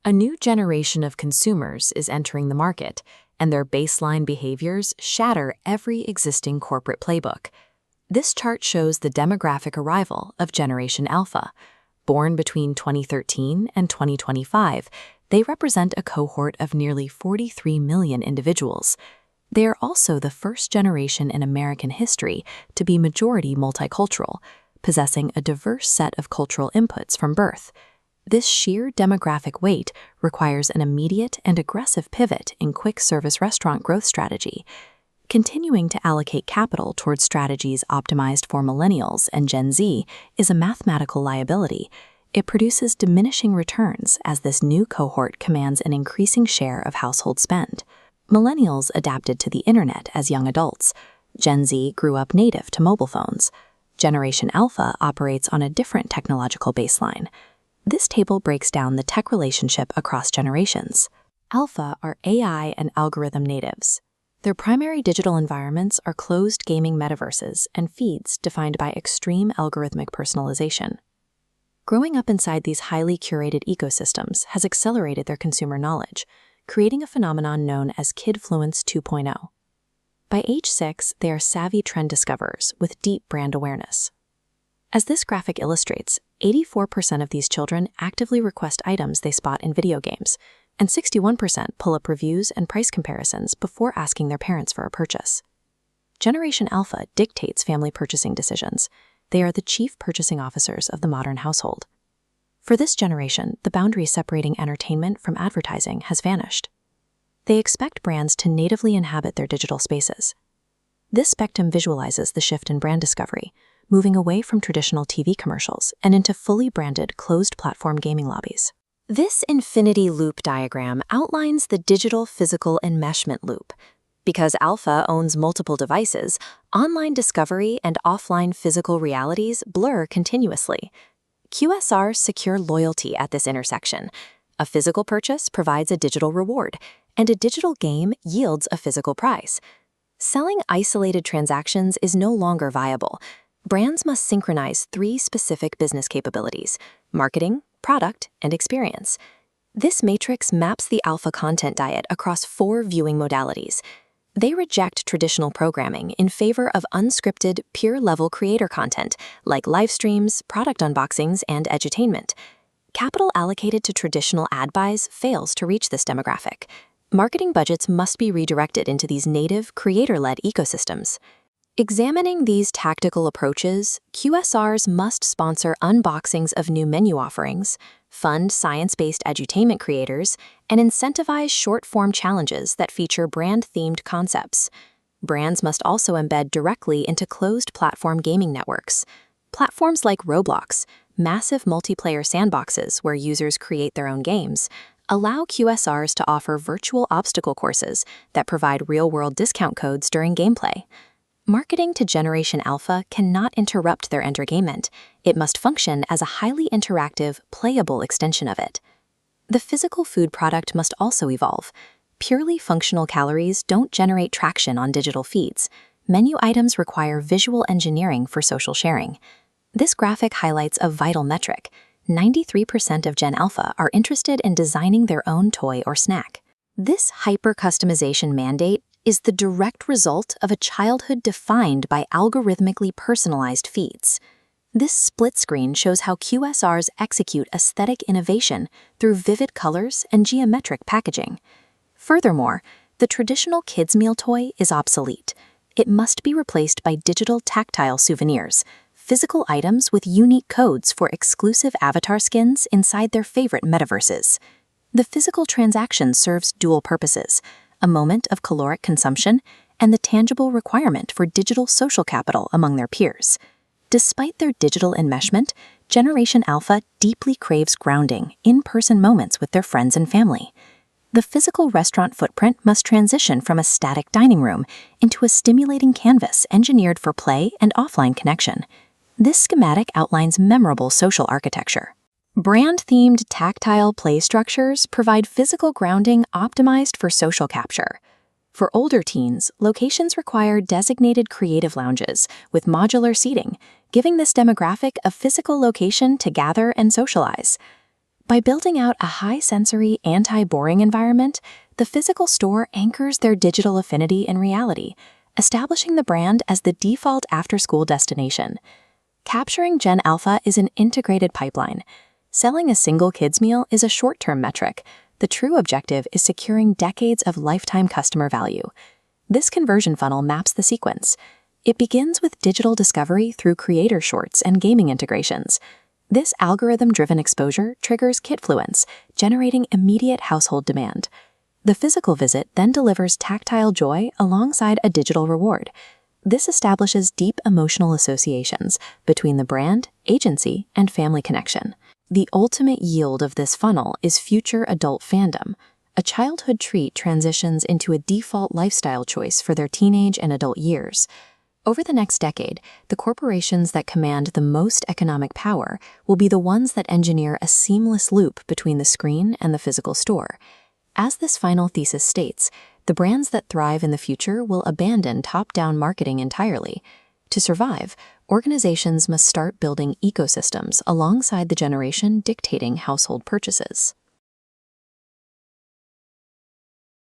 A new generation of consumers is entering the market, and their baseline behaviors shatter every existing corporate playbook. This chart shows the demographic arrival of Generation Alpha. Born between 2013 and 2025, they represent a cohort of nearly 43 million individuals. They are also the first generation in American history to be majority multicultural, possessing a diverse set of cultural inputs from birth. This sheer demographic weight requires an immediate and aggressive pivot in quick-service restaurant growth strategy. Continuing to allocate capital towards strategies optimized for millennials and Gen Z is a mathematical liability. It produces diminishing returns as this new cohort commands an increasing share of household spend. Millennials adapted to the internet as young adults. Gen Z grew up native to mobile phones. Generation Alpha operates on a different technological baseline. This table breaks down the tech relationship across generations. Alpha are AI and algorithm natives. Their primary digital environments are closed gaming metaverses and feeds defined by extreme algorithmic personalization. Growing up inside these highly curated ecosystems has accelerated their consumer knowledge, creating a phenomenon known as Kidfluence 2.0. By age 6, they are savvy trend discoverers with deep brand awareness. As this graphic illustrates, 84% of these children actively request items they spot in video games, and 61% pull up reviews and price comparisons before asking their parents for a purchase. Generation Alpha dictates family purchasing decisions. They are the chief purchasing officers of the modern household. For this generation, the boundary separating entertainment from advertising has vanished. They expect brands to natively inhabit their digital spaces. This spectrum visualizes the shift in brand discovery, moving away from traditional TV commercials and into fully branded closed-platform gaming lobbies. This infinity loop diagram outlines the digital-physical enmeshment loop. Because Alpha owns multiple devices, online discovery and offline physical realities blur continuously. QSR secure loyalty at this intersection. A physical purchase provides a digital reward, and a digital game yields a physical prize. Selling isolated transactions is no longer viable. Brands must synchronize 3 specific business capabilities: marketing, product, and experience. This matrix maps the Alpha content diet across 4 viewing modalities. They reject traditional programming in favor of unscripted, peer-level creator content like live streams, product unboxings, and edutainment. Capital allocated to traditional ad buys fails to reach this demographic. Marketing budgets must be redirected into these native, creator-led ecosystems. Examining these tactical approaches, QSRs must sponsor unboxings of new menu offerings, fund science-based edutainment creators, and incentivize short-form challenges that feature brand-themed concepts. Brands must also embed directly into closed-platform gaming networks. Platforms like Roblox, massive multiplayer sandboxes where users create their own games, allow QSRs to offer virtual obstacle courses that provide real-world discount codes during gameplay. Marketing to Generation Alpha cannot interrupt their entertainment. It must function as a highly interactive, playable extension of it. The physical food product must also evolve. Purely functional calories don't generate traction on digital feeds. Menu items require visual engineering for social sharing. This graphic highlights a vital metric. 93% of Gen Alpha are interested in designing their own toy or snack. This hyper-customization mandate is the direct result of a childhood defined by algorithmically personalized feeds. This split screen shows how QSRs execute aesthetic innovation through vivid colors and geometric packaging. Furthermore, the traditional kids' meal toy is obsolete. It must be replaced by digital tactile souvenirs, physical items with unique codes for exclusive avatar skins inside their favorite metaverses. The physical transaction serves dual purposes: a moment of caloric consumption, and the tangible requirement for digital social capital among their peers. Despite their digital enmeshment, Generation Alpha deeply craves grounding, in-person moments with their friends and family. The physical restaurant footprint must transition from a static dining room into a stimulating canvas engineered for play and offline connection. This schematic outlines memorable social architecture. Brand-themed tactile play structures provide physical grounding optimized for social capture. For older teens, locations require designated creative lounges with modular seating, giving this demographic a physical location to gather and socialize. By building out a high-sensory, anti-boring environment, the physical store anchors their digital affinity in reality, establishing the brand as the default after-school destination. Capturing Gen Alpha is an integrated pipeline. Selling a single kids' meal is a short-term metric. The true objective is securing decades of lifetime customer value. This conversion funnel maps the sequence. It begins with digital discovery through creator shorts and gaming integrations. This algorithm-driven exposure triggers kitfluence, generating immediate household demand. The physical visit then delivers tactile joy alongside a digital reward. This establishes deep emotional associations between the brand, agency, and family connection. The ultimate yield of this funnel is future adult fandom. A childhood treat transitions into a default lifestyle choice for their teenage and adult years. Over the next decade, the corporations that command the most economic power will be the ones that engineer a seamless loop between the screen and the physical store. As this final thesis states, the brands that thrive in the future will abandon top-down marketing entirely. To survive, organizations must start building ecosystems alongside the generation dictating household purchases.